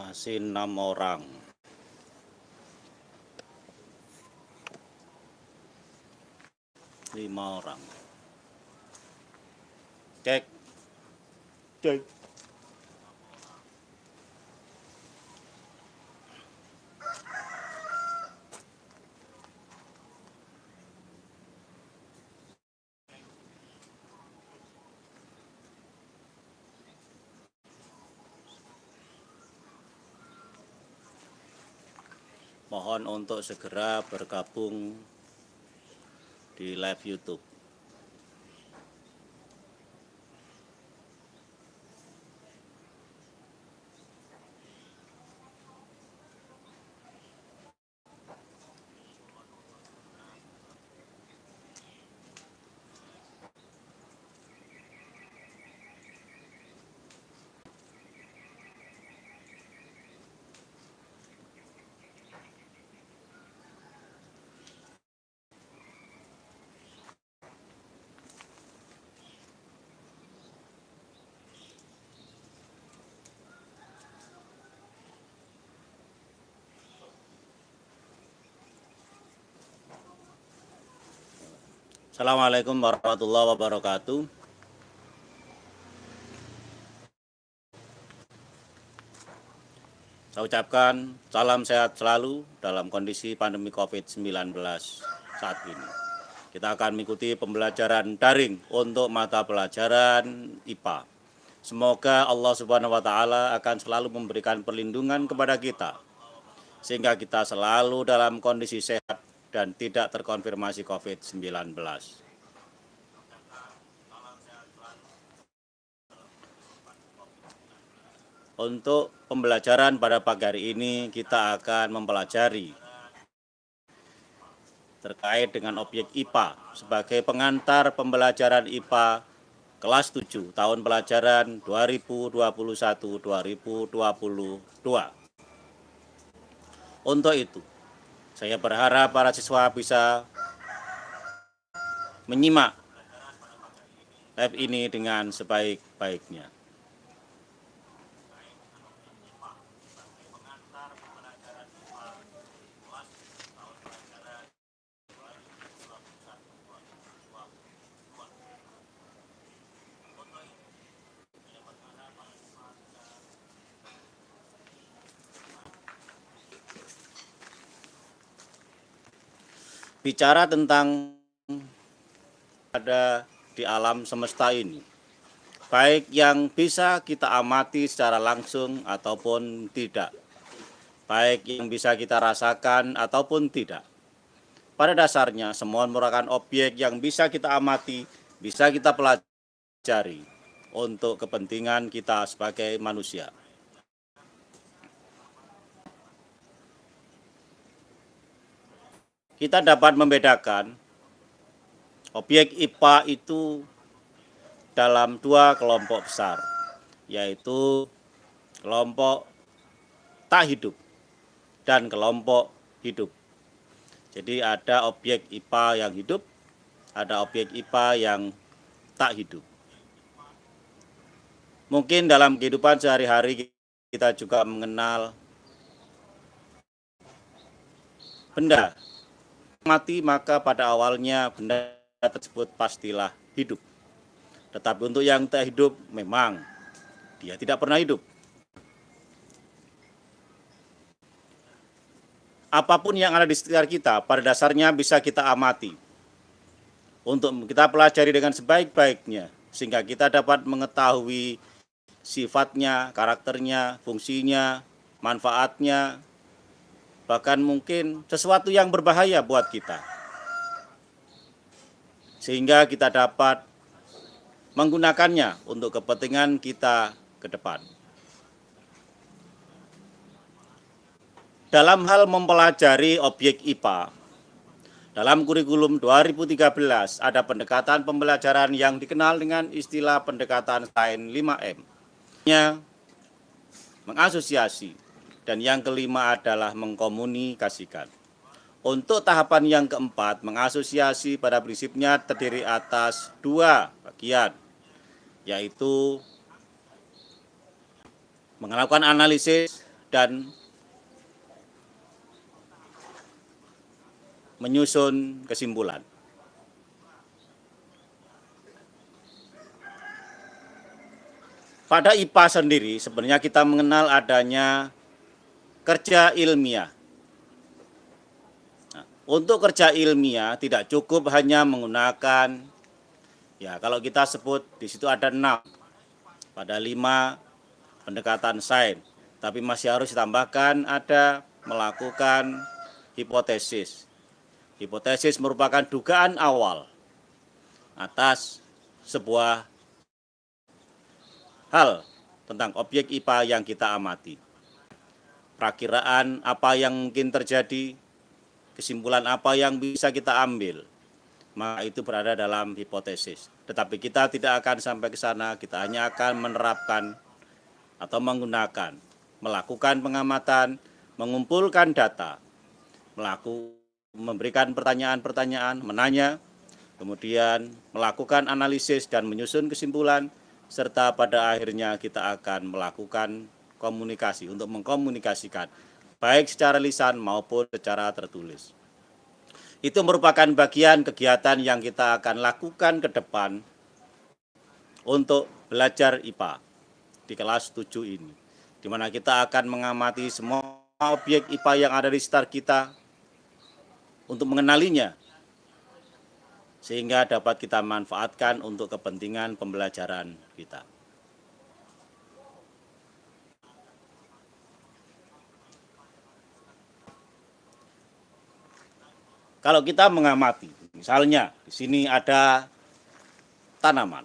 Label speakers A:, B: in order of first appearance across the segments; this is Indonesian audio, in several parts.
A: Masih 6 orang. Lima orang. Cek. Cek. Mohon untuk segera bergabung di live YouTube. Assalamualaikum warahmatullahi wabarakatuh. Saya ucapkan salam sehat selalu dalam kondisi pandemi COVID-19 saat ini. Kita akan mengikuti pembelajaran daring untuk mata pelajaran IPA. Semoga Allah Subhanahu wa Ta'ala akan selalu memberikan perlindungan kepada kita, sehingga kita selalu dalam kondisi sehat dan tidak terkonfirmasi COVID-19. Untuk pembelajaran pada pagi hari ini, kita akan mempelajari terkait dengan objek IPA sebagai pengantar pembelajaran IPA kelas 7 tahun pelajaran 2021-2022. Untuk itu, saya berharap para siswa bisa menyimak live ini dengan sebaik-baiknya. Bicara tentang ada di alam semesta ini, baik yang bisa kita amati secara langsung ataupun tidak, baik yang bisa kita rasakan ataupun tidak. Pada dasarnya semua merupakan objek yang bisa kita amati, bisa kita pelajari untuk kepentingan kita sebagai manusia. Kita dapat membedakan objek IPA itu dalam dua kelompok besar, yaitu kelompok tak hidup dan kelompok hidup. Jadi ada objek IPA yang hidup, ada objek IPA yang tak hidup. Mungkin dalam kehidupan sehari-hari kita juga mengenal benda mati, maka pada awalnya benda tersebut pastilah hidup. Tetapi untuk yang tak hidup memang dia tidak pernah hidup. Apapun yang ada di sekitar kita pada dasarnya bisa kita amati untuk kita pelajari dengan sebaik-baiknya, sehingga kita dapat mengetahui sifatnya, karakternya, fungsinya, manfaatnya, bahkan mungkin sesuatu yang berbahaya buat kita, sehingga kita dapat menggunakannya untuk kepentingan kita ke depan. Dalam hal mempelajari objek IPA, dalam kurikulum 2013 ada pendekatan pembelajaran yang dikenal dengan istilah pendekatan SAIN 5M. Mengasosiasi, dan yang kelima adalah mengkomunikasikan. Untuk tahapan yang keempat, mengasosiasi pada prinsipnya terdiri atas dua bagian, yaitu melakukan analisis dan menyusun kesimpulan. Pada IPA sendiri sebenarnya kita mengenal adanya kerja ilmiah. Nah, untuk kerja ilmiah tidak cukup hanya menggunakan, ya kalau kita sebut di situ ada 6, pada 5 pendekatan sains, tapi masih harus ditambahkan ada melakukan hipotesis. Hipotesis merupakan dugaan awal atas sebuah hal tentang objek IPA yang kita amati. Perakiraan apa yang mungkin terjadi, kesimpulan apa yang bisa kita ambil, maka itu berada dalam hipotesis. Tetapi kita tidak akan sampai ke sana, kita hanya akan menerapkan atau melakukan pengamatan, mengumpulkan data, memberikan pertanyaan-pertanyaan, menanya, kemudian melakukan analisis dan menyusun kesimpulan, serta pada akhirnya kita akan melakukan komunikasi untuk mengkomunikasikan baik secara lisan maupun secara tertulis. Itu merupakan bagian kegiatan yang kita akan lakukan ke depan untuk belajar IPA di kelas 7 ini, di mana kita akan mengamati semua objek IPA yang ada di sekitar kita untuk mengenalinya, sehingga dapat kita manfaatkan untuk kepentingan pembelajaran kita. Kalau kita mengamati, misalnya di sini ada tanaman,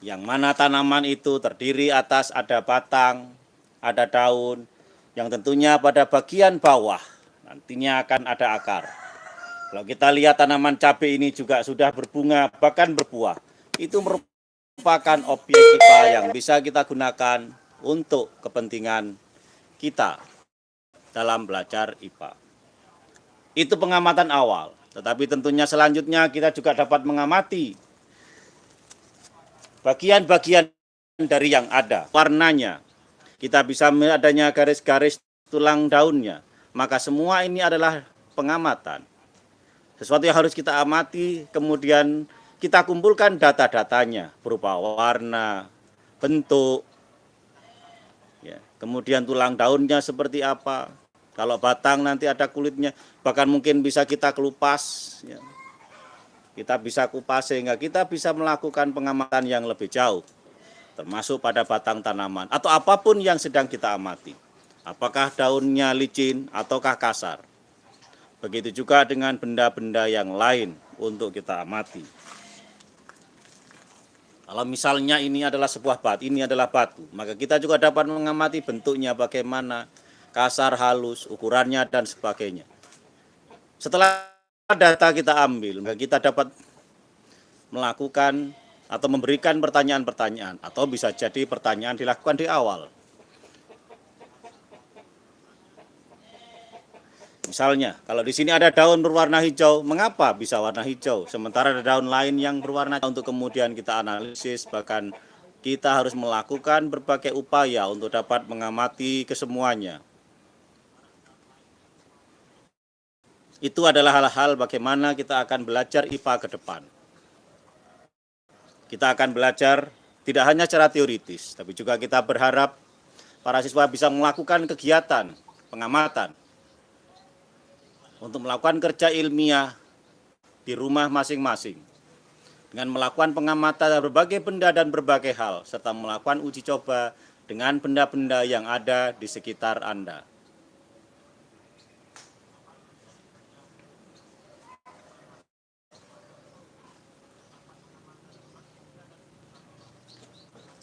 A: yang mana tanaman itu terdiri atas ada batang, ada daun, yang tentunya pada bagian bawah nantinya akan ada akar. Kalau kita lihat tanaman cabai ini juga sudah berbunga, bahkan berbuah. Itu merupakan objek IPA yang bisa kita gunakan untuk kepentingan kita dalam belajar IPA. Itu pengamatan awal, tetapi tentunya selanjutnya kita juga dapat mengamati bagian-bagian dari yang ada, warnanya. Kita bisa melihat adanya garis-garis tulang daunnya. Maka semua ini adalah pengamatan. Sesuatu yang harus kita amati, kemudian kita kumpulkan data-datanya berupa warna, bentuk, ya, kemudian tulang daunnya seperti apa. Kalau batang nanti ada kulitnya, bahkan mungkin bisa kita kelupas. Ya. Kita bisa kupas sehingga kita bisa melakukan pengamatan yang lebih jauh, termasuk pada batang tanaman atau apapun yang sedang kita amati. Apakah daunnya licin ataukah kasar. Begitu juga dengan benda-benda yang lain untuk kita amati. Kalau misalnya ini adalah sebuah batu, ini adalah batu, maka kita juga dapat mengamati bentuknya bagaimana, kasar, halus, ukurannya, dan sebagainya. Setelah data kita ambil, maka kita dapat melakukan atau memberikan pertanyaan-pertanyaan, atau bisa jadi pertanyaan dilakukan di awal. Misalnya, kalau di sini ada daun berwarna hijau, mengapa bisa warna hijau? Sementara ada daun lain yang berwarna untuk kemudian kita analisis, bahkan kita harus melakukan berbagai upaya untuk dapat mengamati kesemuanya. Itu adalah hal-hal bagaimana kita akan belajar IPA ke depan. Kita akan belajar tidak hanya secara teoritis, tapi juga kita berharap para siswa bisa melakukan kegiatan pengamatan untuk melakukan kerja ilmiah di rumah masing-masing dengan melakukan pengamatan berbagai benda dan berbagai hal, serta melakukan uji coba dengan benda-benda yang ada di sekitar Anda.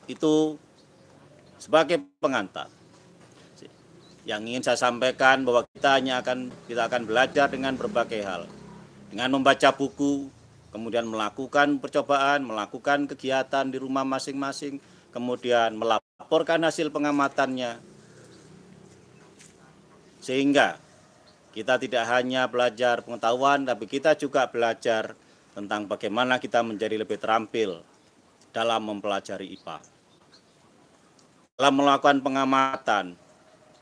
A: Itu sebagai pengantar. Yang ingin saya sampaikan bahwa kita akan belajar dengan berbagai hal. Dengan membaca buku, kemudian melakukan percobaan, melakukan kegiatan di rumah masing-masing, kemudian melaporkan hasil pengamatannya. Sehingga kita tidak hanya belajar pengetahuan, tapi kita juga belajar tentang bagaimana kita menjadi lebih terampil dalam mempelajari IPA. Dalam melakukan pengamatan,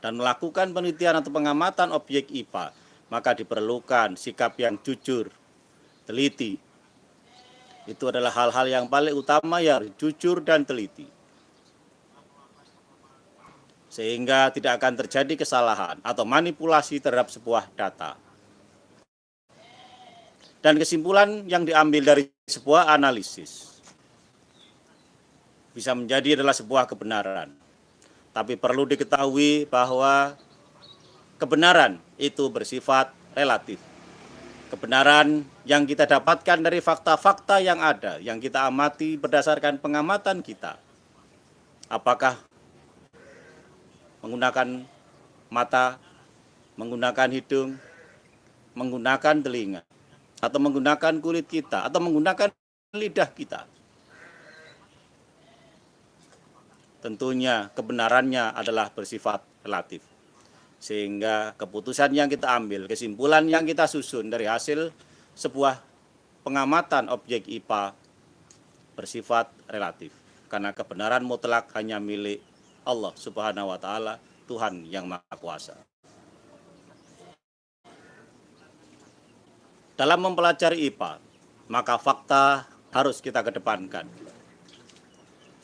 A: dan melakukan penelitian atau pengamatan objek IPA, maka diperlukan sikap yang jujur, teliti. Itu adalah hal-hal yang paling utama, ya, jujur dan teliti. Sehingga tidak akan terjadi kesalahan atau manipulasi terhadap sebuah data. Dan kesimpulan yang diambil dari sebuah analisis bisa menjadi adalah sebuah kebenaran. Tapi perlu diketahui bahwa kebenaran itu bersifat relatif. Kebenaran yang kita dapatkan dari fakta-fakta yang ada, yang kita amati berdasarkan pengamatan kita. Apakah menggunakan mata, menggunakan hidung, menggunakan telinga, atau menggunakan kulit kita, atau menggunakan lidah kita. Tentunya kebenarannya adalah bersifat relatif. Sehingga keputusan yang kita ambil, kesimpulan yang kita susun dari hasil sebuah pengamatan objek IPA bersifat relatif. Karena kebenaran mutlak hanya milik Allah Subhanahu wa Ta'ala, Tuhan yang Maha Kuasa. Dalam mempelajari IPA, maka fakta harus kita kedepankan.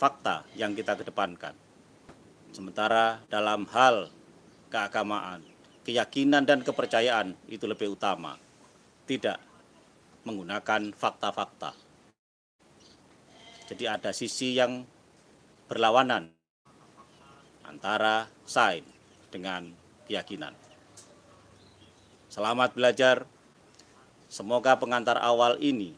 A: Fakta yang kita kedepankan. Sementara dalam hal keagamaan, keyakinan dan kepercayaan itu lebih utama. Tidak menggunakan fakta-fakta. Jadi ada sisi yang berlawanan antara sains dengan keyakinan. Selamat belajar. Semoga pengantar awal ini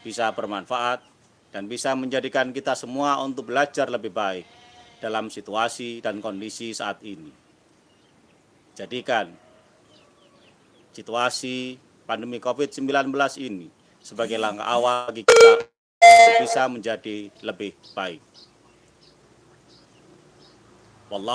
A: bisa bermanfaat dan bisa menjadikan kita semua untuk belajar lebih baik dalam situasi dan kondisi saat ini. Jadikan situasi pandemi COVID-19 ini sebagai langkah awal bagi kita untuk bisa menjadi lebih baik.